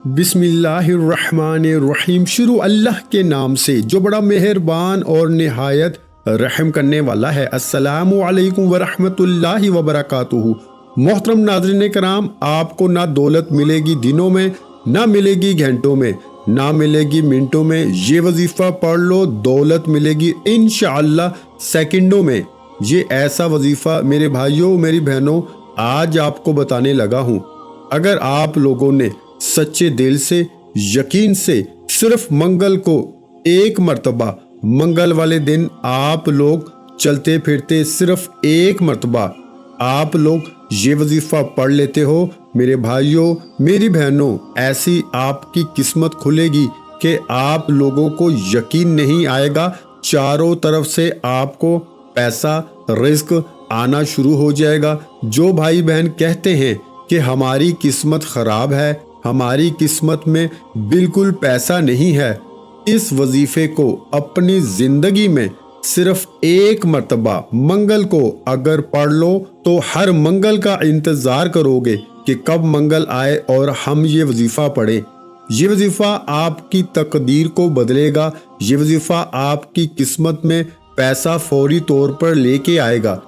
बिस्मिल्लाहिर्रहमानिर्रहीम। शुरू अल्लाह के नाम से जो बड़ा मेहरबान और निहायत रहम करने वाला है। अस्सलामु अलैकुम वरहमतुल्लाहि वबरकातुहू। मोहतरम नाज़रीन कराम, आपको ना दौलत मिलेगी दिनों में, ना मिलेगी घंटों में, ना मिलेगी मिनटों में। ये वजीफ़ा पढ़ लो, दौलत मिलेगी इंशाअल्लाह सेकंडों में। ये ऐसा वजीफ़ा मेरे भाइयों मेरी बहनों आज आपको बताने लगा हूँ। अगर आप लोगों ने सच्चे दिल से यकीन से सिर्फ मंगल को एक मर्तबा, मंगल वाले दिन आप लोग चलते फिरते सिर्फ एक मर्तबा आप लोग ये वजीफा पढ़ लेते हो, मेरे भाइयों मेरी बहनों, ऐसी आपकी किस्मत खुलेगी कि आप लोगों को यकीन नहीं आएगा। चारों तरफ से आपको पैसा रिस्क आना शुरू हो जाएगा। जो भाई बहन कहते हैं कि हमारी किस्मत खराब है, हमारी किस्मत में बिल्कुल पैसा नहीं है, इस वजीफे को अपनी जिंदगी में सिर्फ एक मर्तबा मंगल को अगर पढ़ लो तो हर मंगल का इंतजार करोगे कि कब मंगल आए और हम ये वजीफा पढ़ें। ये वजीफा आपकी तकदीर को बदलेगा। ये वजीफा आपकी किस्मत में पैसा फौरी तौर पर लेके आएगा।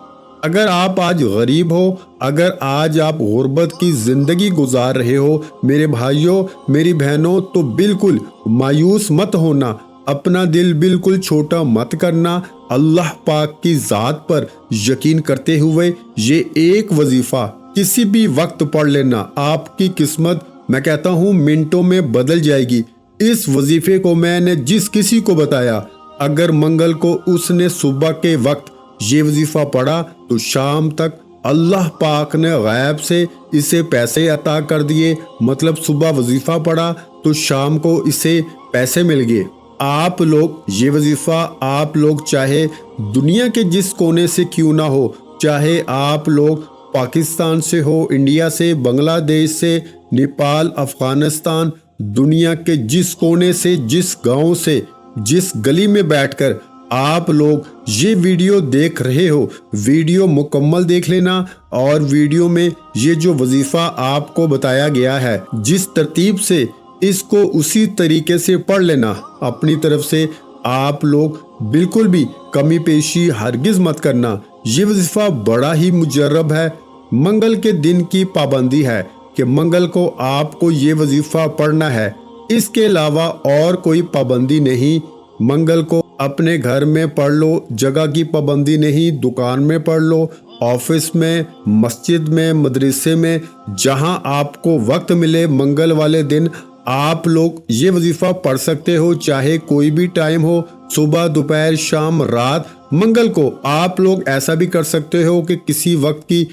अगर आप आज गरीब हो, अगर आज आप गुर्बत की ज़िंदगी गुजार रहे हो मेरे भाइयों मेरी बहनों, तो बिल्कुल मायूस मत होना, अपना दिल बिल्कुल छोटा मत करना। अल्लाह पाक की ज़ात पर यकीन करते हुए ये एक वजीफ़ा किसी भी वक्त पढ़ लेना, आपकी किस्मत मैं कहता हूँ मिनटों में बदल जाएगी। इस वजीफ़े को मैंने जिस किसी को बताया, अगर मंगल को उसने सुबह के वक्त ये वजीफा पढ़ा तो शाम तक अल्लाह पाक ने गैब से इसे पैसे अता कर दिए। मतलब सुबह वजीफा पढ़ा तो शाम को इसे पैसे मिल गए। आप लोग ये वजीफा आप लोग चाहे दुनिया के जिस कोने से क्यों ना हो, चाहे आप लोग पाकिस्तान से हो, इंडिया से, बांग्लादेश से, नेपाल, अफगानिस्तान, दुनिया के जिस कोने से, जिस गांव से, जिस गली में बैठकर आप लोग ये वीडियो देख रहे हो, वीडियो मुकम्मल देख लेना। और वीडियो में ये जो वजीफा आपको बताया गया है, जिस तरतीब से इसको उसी तरीके से पढ़ लेना। अपनी तरफ से आप लोग बिल्कुल भी कमी पेशी हरगिज मत करना। ये वजीफा बड़ा ही मुजर्रब है। मंगल के दिन की पाबंदी है कि मंगल को आपको ये वजीफा पढ़ना है, इसके अलावा और कोई पाबंदी नहीं। मंगल को अपने घर में पढ़ लो, जगह की पाबंदी नहीं, दुकान में पढ़ लो, ऑफिस में, मस्जिद में, मदरसे में, जहां आपको वक्त मिले मंगल वाले दिन आप लोग ये वजीफा पढ़ सकते हो, चाहे कोई भी टाइम हो, सुबह, दोपहर, शाम, रात। मंगल को आप लोग ऐसा भी कर सकते हो कि किसी वक्त की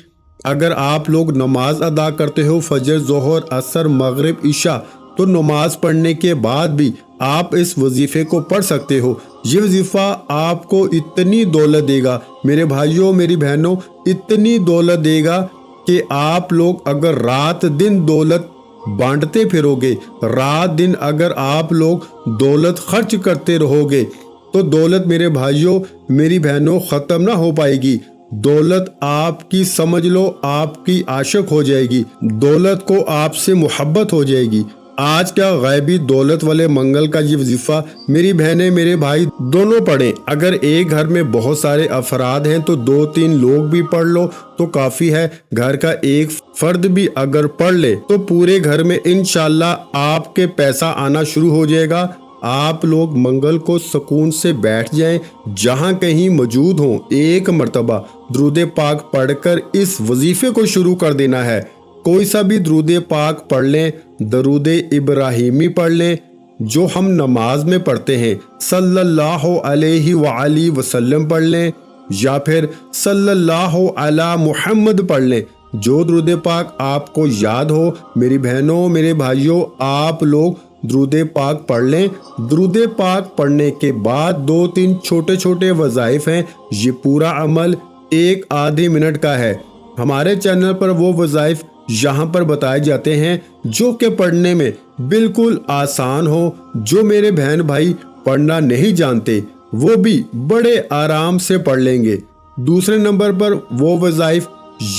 अगर आप लोग नमाज अदा करते हो, फजर, जोहर, असर, मगरिब, इशा, तो नमाज पढ़ने के बाद भी आप इस वजीफे को पढ़ सकते हो। ये वजीफा आपको इतनी दौलत देगा मेरे भाइयों मेरी बहनों, इतनी दौलत देगा कि आप लोग अगर रात दिन दौलत बांटते फिरोगे, रात दिन अगर आप लोग दौलत खर्च करते रहोगे, तो दौलत मेरे भाइयों मेरी बहनों ख़त्म ना हो पाएगी। दौलत आपकी समझ लो आपकी आशिक हो जाएगी, दौलत को आपसे मोहब्बत हो जाएगी। आज क्या गैबी दौलत वाले मंगल का ये वजीफा मेरी बहनें मेरे भाई दोनों पढ़ें। अगर एक घर में बहुत सारे अफराद हैं तो 2-3 लोग भी पढ़ लो तो काफ़ी है। घर का एक फर्द भी अगर पढ़ ले तो पूरे घर में इंशाल्लाह आपके पैसा आना शुरू हो जाएगा। आप लोग मंगल को सुकून से बैठ जाएं, जहां कहीं मौजूद हों, एक मर्तबा दुरूद पाक पढ़कर इस वजीफे को शुरू कर देना है। कोई सा भी दुरूद पाक पढ़ लें, दरूद इब्राहिमी पढ़ लें जो हम नमाज में पढ़ते हैं, सल्लल्लाहु अलैहि वआलिहि वसल्लम पढ़ लें, या फिर सल्लल्लाहु अला मुहम्मद पढ़ लें। जो दुरूद पाक आपको याद हो मेरी बहनों मेरे भाइयों, आप लोग दुरूद पाक पढ़ लें। दुरूद पाक पढ़ने के बाद 2-3 छोटे छोटे वज़ाइफ हैं। ये पूरा अमल 1 आधे मिनट का है। हमारे चैनल पर वो वज़ाइफ यहाँ पर बताए जाते हैं जो कि पढ़ने में बिल्कुल आसान हो। जो मेरे बहन भाई पढ़ना नहीं जानते वो भी बड़े आराम से पढ़ लेंगे। दूसरे नंबर पर वो वज़ाइफ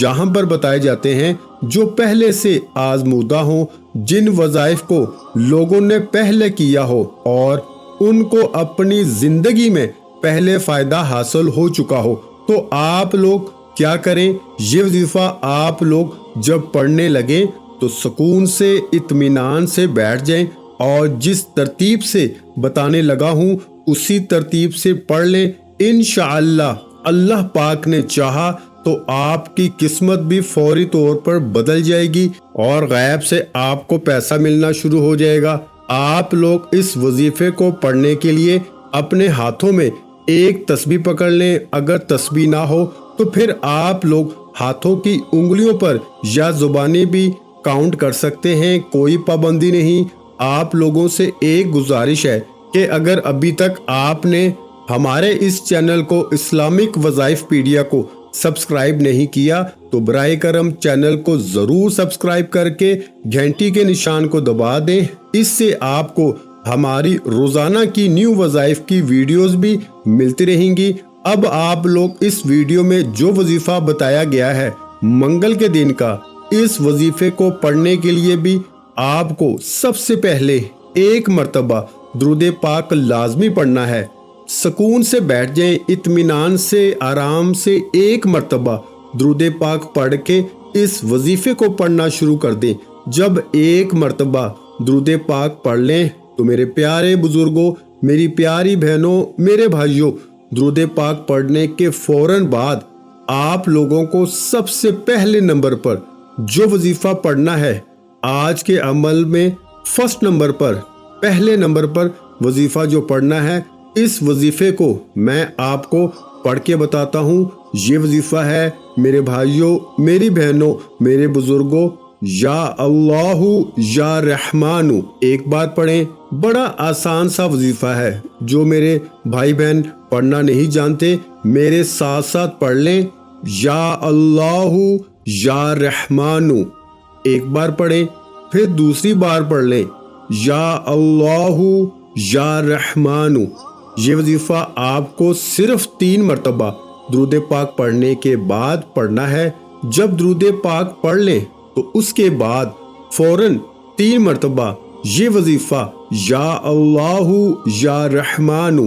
یہاں پر بتائے جاتے ہیں جو پہلے سے آزمودہ ہوں، جن وظائف کو لوگوں نے پہلے کیا ہو اور ان کو اپنی زندگی میں پہلے فائدہ حاصل ہو چکا ہو، تو آپ لوگ کیا کریں؟ یہ وظیفہ آپ لوگ جب پڑھنے لگیں تو سکون سے اطمینان سے بیٹھ جائیں اور جس ترتیب سے بتانے لگا ہوں اسی ترتیب سے پڑھ لیں۔ انشاءاللہ اللہ پاک نے چاہا تو آپ کی قسمت بھی فوری طور پر بدل جائے گی اور غیب سے آپ کو پیسہ ملنا شروع ہو جائے گا۔ آپ لوگ اس وظیفے کو پڑھنے کے لیے اپنے ہاتھوں میں ایک تسبیح پکڑ لیں، اگر تسبیح نہ ہو تو پھر آپ لوگ ہاتھوں کی انگلیوں پر یا زبانی بھی کاؤنٹ کر سکتے ہیں، کوئی پابندی نہیں۔ آپ لوگوں سے ایک گزارش ہے کہ اگر ابھی تک آپ نے ہمارے اس چینل کو اسلامک وظائف پیڈیا کو سبسکرائب نہیں کیا تو برائے کرم چینل کو ضرور سبسکرائب کر کے گھنٹی کے نشان کو دبا دیں، اس سے آپ کو ہماری روزانہ کی نیو وظائف کی ویڈیوز بھی ملتی رہیں گی۔ اب آپ لوگ اس ویڈیو میں جو وظیفہ بتایا گیا ہے منگل کے دن کا، اس وظیفے کو پڑھنے کے لیے بھی آپ کو سب سے پہلے ایک مرتبہ درود پاک لازمی پڑھنا ہے۔ سکون سے بیٹھ جائیں، اطمینان سے آرام سے ایک مرتبہ درود پاک پڑھ کے اس وظیفے کو پڑھنا شروع کر دیں۔ جب ایک مرتبہ درود پاک پڑھ لیں تو میرے پیارے بزرگوں، میری پیاری بہنوں، میرے بھائیوں، درود پاک پڑھنے کے فوراً بعد آپ لوگوں کو سب سے پہلے نمبر پر جو وظیفہ پڑھنا ہے، آج کے عمل میں فرسٹ نمبر پر، پہلے نمبر پر وظیفہ جو پڑھنا ہے، اس وظیفے کو میں آپ کو پڑھ کے بتاتا ہوں۔ یہ وظیفہ ہے میرے بھائیوں، میری بہنوں، میرے بزرگوں، یا اللہ یا رحمان۔ ایک بار پڑھیں، بڑا آسان سا وظیفہ ہے، جو میرے بھائی بہن پڑھنا نہیں جانتے میرے ساتھ ساتھ پڑھ لیں، یا اللہ یا رحمان۔ ایک بار پڑھیں، پھر دوسری بار پڑھ لیں، یا اللہ یا رحمان۔ یہ وظیفہ آپ کو صرف 3 مرتبہ درود پاک پڑھنے کے بعد پڑھنا ہے۔ جب درود پاک پڑھ لیں تو اس کے بعد فوراً 3 مرتبہ یہ وظیفہ یا اللہ یا رحمان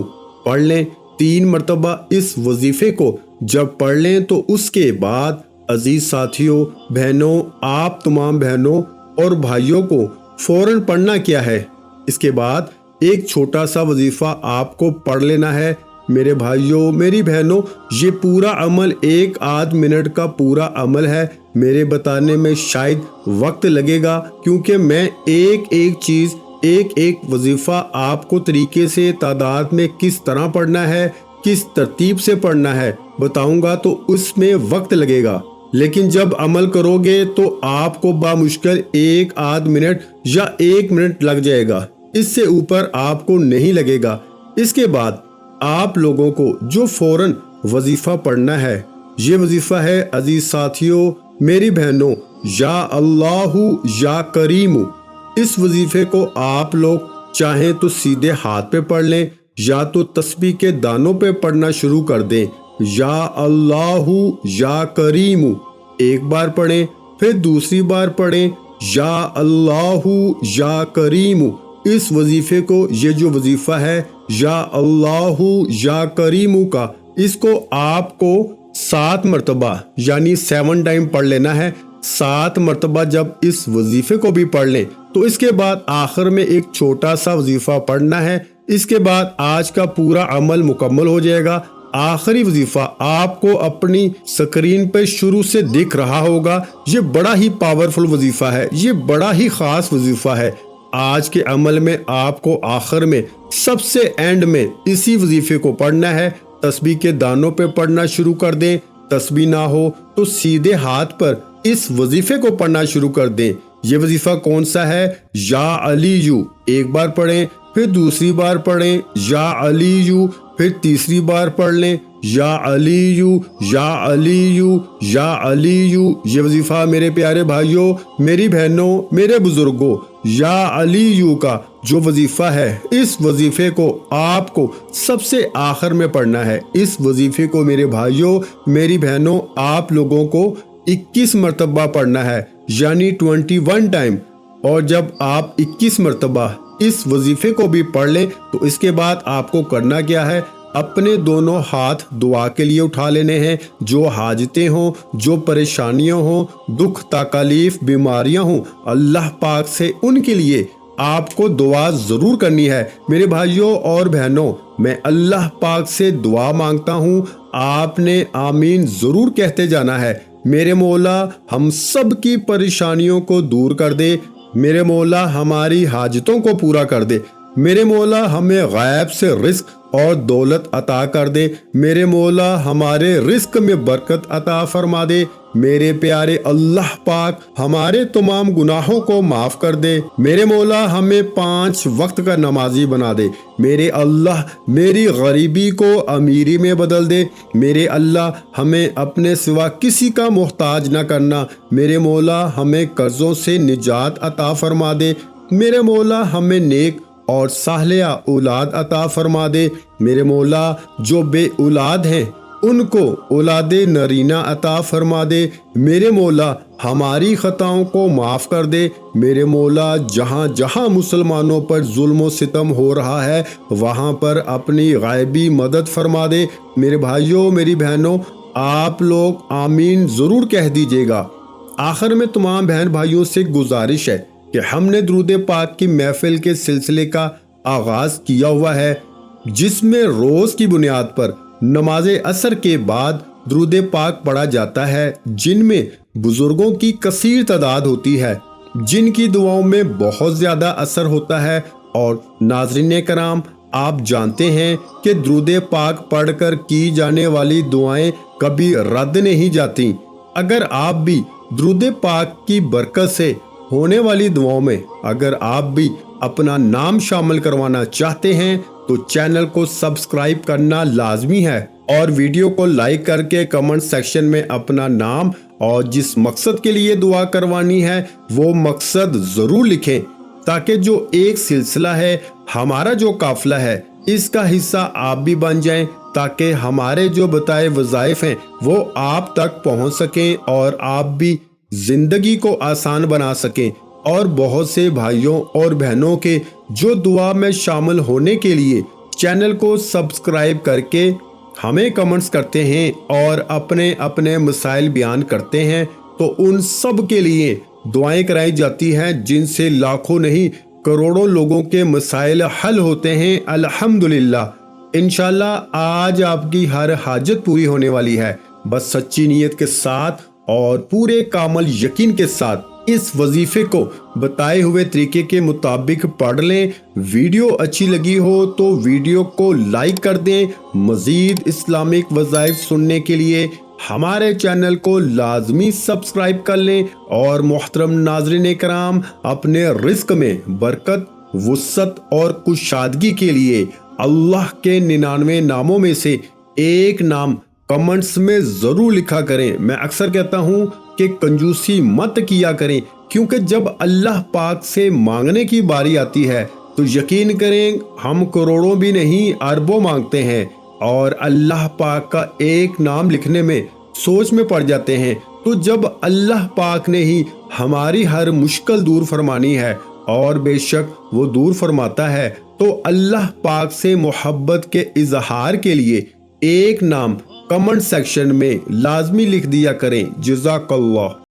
پڑھ لیں۔ 3 مرتبہ اس وظیفے کو جب پڑھ لیں تو اس کے بعد عزیز ساتھیوں، بہنوں، آپ تمام بہنوں اور بھائیوں کو فوراً پڑھنا کیا ہے؟ اس کے بعد ایک چھوٹا سا وظیفہ آپ کو پڑھ لینا ہے۔ میرے بھائیوں، میری بہنوں، یہ پورا عمل 1 منٹ کا پورا عمل ہے۔ میرے بتانے میں شاید وقت لگے گا کیونکہ میں ایک چیز، ایک وظیفہ آپ کو طریقے سے تعداد میں کس طرح پڑھنا ہے، کس ترتیب سے پڑھنا ہے بتاؤں گا تو اس میں وقت لگے گا، لیکن جب عمل کرو گے تو آپ کو بامشکل 1 منٹ یا 1 منٹ لگ جائے گا، اس سے اوپر آپ کو نہیں لگے گا۔ اس کے بعد آپ لوگوں کو جو فوراً وظیفہ پڑھنا ہے، یہ وظیفہ ہے عزیز ساتھیوں، میری بہنوں، یا اللہ یا کریم۔ اس وظیفے کو آپ لوگ چاہیں تو سیدھے ہاتھ پہ پڑھ لیں یا تو تسبیح کے دانوں پہ پڑھنا شروع کر دیں، یا اللہ یا کریم۔ ایک بار پڑھیں، پھر دوسری بار پڑھیں، یا اللہ یا کریم۔ اس وظیفے کو، یہ جو وظیفہ ہے یا اللہ یا کریم کا، اس کو آپ کو 7 مرتبہ یعنی 7 ٹائم پڑھ لینا ہے۔ 7 مرتبہ جب اس وظیفے کو بھی پڑھ لیں تو اس کے بعد آخر میں ایک چھوٹا سا وظیفہ پڑھنا ہے۔ اس کے بعد آج کا پورا عمل مکمل ہو جائے گا۔ آخری وظیفہ آپ کو اپنی سکرین پہ شروع سے دکھ رہا ہوگا۔ یہ بڑا ہی پاورفل وظیفہ ہے، یہ بڑا ہی خاص وظیفہ ہے۔ آج کے عمل میں آپ کو آخر میں سب سے اینڈ میں اسی وظیفے کو پڑھنا ہے۔ تسبیح کے دانوں پہ پڑھنا شروع کر دیں، تسبیح نہ ہو تو سیدھے ہاتھ پر اس وظیفے کو پڑھنا شروع کر دیں۔ یہ وظیفہ کون سا ہے؟ یا علیو۔ ایک بار پڑھیں، پھر دوسری بار پڑھیں، یا علیو، پھر تیسری بار پڑھ لیں، یا علیو یا علیو یا علیو۔ یہ وظیفہ میرے پیارے بھائیوں، میری بہنوں، میرے بزرگوں، یا علیو کا جو وظیفہ ہے، اس وظیفے کو آپ کو سب سے آخر میں پڑھنا ہے۔ اس وظیفے کو میرے بھائیوں، میری بہنوں، آپ لوگوں کو 21 मरतबा पढ़ना है, यानी 21 टाइम। और जब आप 21 मरतबा इस वजीफे को भी पढ़ लें तो इसके बाद आपको करना क्या है, अपने दोनों हाथ दुआ के लिए उठा लेने हैं। जो हाजतें हों, जो परेशानियां हों, दुख तकलीफ बीमारियां हों, अल्लाह पाक से उनके लिए आपको दुआ ज़रूर करनी है। मेरे भाइयों और बहनों, मैं अल्लाह पाक से दुआ मांगता हूँ, आपने आमीन ज़रूर कहते जाना है। मेरे मौला हम सब की परेशानियों को दूर कर दे, मेरे मौला हमारी हाजतों को पूरा कर दे, मेरे मौला हमें गैब से रिस्क और दौलत अता कर दे, मेरे मौला हमारे रिस्क में बरकत अता फरमा दे, मेरे प्यारे अल्लाह पाक हमारे तमाम गुनाहों को माफ कर दे, मेरे मौला हमें 5 वक्त का नमाजी बना दे, मेरे अल्लाह मेरी गरीबी को अमीरी में बदल दे, मेरे अल्लाह हमें अपने सिवा किसी का मोहताज न करना, मेरे मौला हमें कर्जों से निजात अता फरमा दे, मेरे मौला हमें नेक और साहलिया औलाद अता फरमा दे, मेरे मौला जो बे औलाद हैं उनको औलादे नरीना अता फरमा दे, मेरे मौला हमारी खताओं को माफ़ कर दे, मेरे मौला जहाँ जहाँ मुसलमानों पर जुल्म सितम हो रहा है वहाँ पर अपनी गायबी मदद फरमा दे। मेरे भाइयों मेरी बहनों, आप लोग आमीन ज़रूर कह दीजिएगा। आखिर में तमाम बहन भाइयों से गुजारिश है कि हमने दुरूद पाक की महफिल के सिलसिले का आगाज़ किया हुआ है, जिसमें रोज़ की बुनियाद पर नमाज असर के बाद दुरूद पाक पढ़ा जाता है, जिनमें बुजुर्गों की कसीर तादाद होती है, जिनकी दुआओं में बहुत ज़्यादा असर होता है। और नाज़रीन कराम, आप जानते हैं कि दुरूद पाक पढ़कर की जाने वाली दुआएं कभी रद्द नहीं जाती। अगर आप भी दुरूद पाक की बरकत से होने वाली दुआओं में अगर आप भी अपना नाम शामिल करवाना चाहते हैं तो चैनल को सब्सक्राइब करना लाजमी है और वीडियो को लाइक करके कमेंट सेक्शन में अपना नाम और जिस मकसद के लिए दुआ करवानी है वो मकसद ज़रूर लिखें, ताकि जो एक सिलसिला है, हमारा जो काफिला है, इसका हिस्सा आप भी बन जाएं, ताकि हमारे जो बताए वज़ाइफ हैं वो आप तक पहुंच सकें और आप भी जिंदगी को आसान बना सकें। और बहुत से भाइयों और बहनों के जो दुआ में शामिल होने के लिए चैनल को सब्सक्राइब करके हमें कमेंट्स करते हैं और अपने अपने मसाइल बयान करते हैं, तो उन सब के लिए दुआएं कराई जाती हैं, जिनसे लाखों नहीं करोड़ों लोगों के मसाइल हल होते हैं। अल्हम्दुलिल्लाह। इंशाल्लाह आज आपकी हर हाजत पूरी होने वाली है। बस सच्ची नीयत के साथ और पूरे कामल यकीन के साथ इस वजीफे को बताए हुए तरीके के मुताबिक पढ़ लें। वीडियो अच्छी लगी हो तो वीडियो को लाइक कर दें। मजीद इस्लामिक वज़ाइफ सुनने के लिए हमारे चैनल को लाजमी सब्सक्राइब कर लें। और मोहतरम नाज़रीन कराम, अपने रिस्क में बरकत, वुसअत और कुशादगी के लिए अल्लाह के 99 नामों में से एक नाम कमेंट्स में ज़रूर लिखा करें। मैं अक्सर कहता हूँ कि कंजूसी मत किया करें, क्योंकि जब अल्लाह पाक से मांगने की बारी आती है तो यकीन करें हम करोड़ों भी नहीं अरबों मांगते हैं और अल्लाह पाक का एक नाम लिखने में सोच में पड़ जाते हैं। तो जब अल्लाह पाक ने ही हमारी हर मुश्किल दूर फरमानी है और बेशक वो दूर फरमाता है, तो अल्लाह पाक से मोहब्बत के इजहार के लिए एक नाम कमेंट सेक्शन में लाजमी लिख दिया करें। जज़ाकल्लाह।